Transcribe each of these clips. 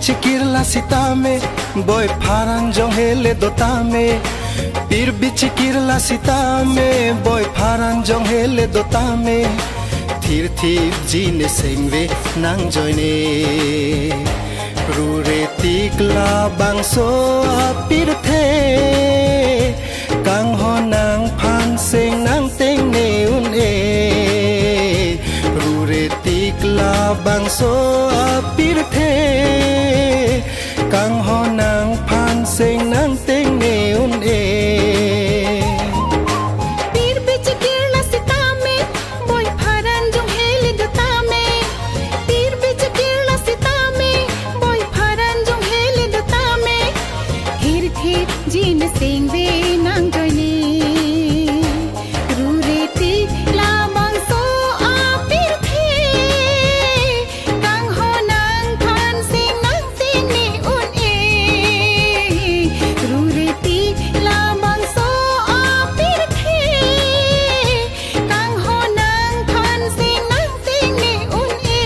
bici kirla sitame boy pharan jong hele dotame pir bici kirla sitame boy pharan jong hele dotame thir thir jine sengve nang joine rure tikla bangso pir the kang ho nang phan seng nang teng ne un e rure tikla bangso pir the kang ho nang phan seng nang teng ne un e pir bici kirla sitame boy pharan jong hele dotame pir bici kirla sitame boy pharan jong hele dotame thir thir jine sengve nang joine rure tikla bangso pir the kang ho nang phan seng nang teng ne un e rure tikla bangso pir the kang ho nang phan seng nang teng ne un e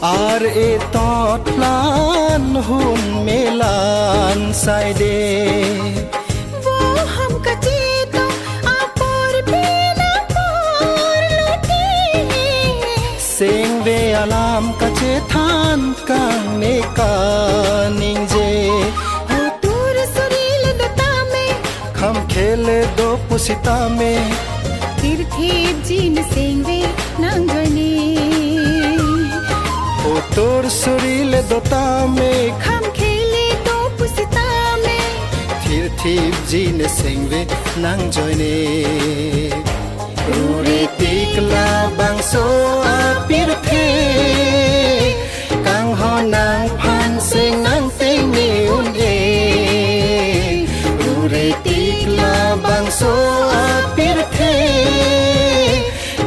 ar e tot lan hun melan sai de वो हम कचे तो आपोर बिना पोर लुटे seng ve alam ka che than kang ne ka ning je ओ दूर सुरील दता में kham khele do pusita me तिर theft gene सेंगे नंग जने o tor surile dota me खम खेले तो पुसता में thir thip jine sengve nang joine rure tikla bangso pir the kang ho nang phan seng nang teng ne un e rure tikla bangso pir the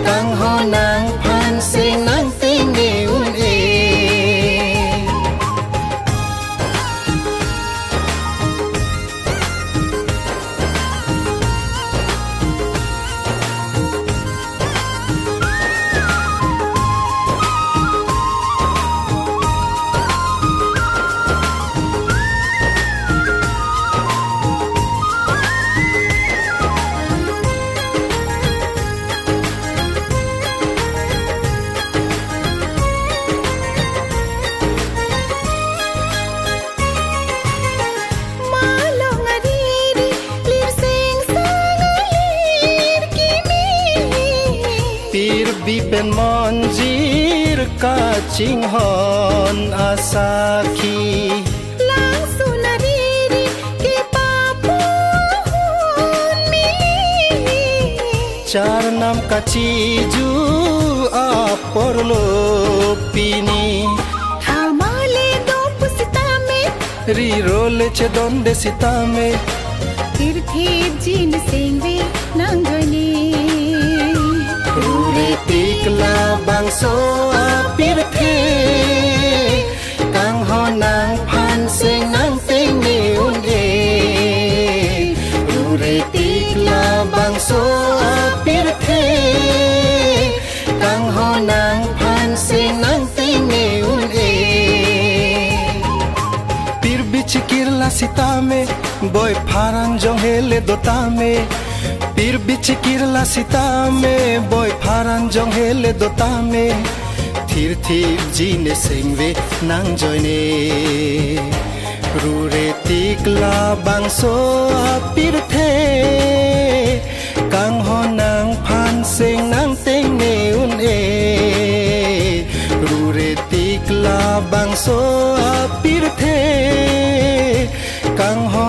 kang ho nang phan seng nang teng ne un e मालो ngari lir sing sangalir kimi pir bipen monjir ka chinghon asaki lang sunariri ke papu hun mi char nam ka chiju aporlo pini Hamale do पुसता में ri role che donde sitame तिर theft gene सेंगे नंग जने rure tikla bangso pir the kang ho nang phan seng nang teng ne un e rure tikla bangso pir the kang ho nang phan seng nang teng ne un e pir bici kirla sitame boy pharan jong hele dotame pir bici kirla sitame boy pharan jong hele dotame thir thir jine sengve nang joine rure tikla bangso pir the kang ho nang phan seng nang teng ne un e rure tikla bangso pir the kang ho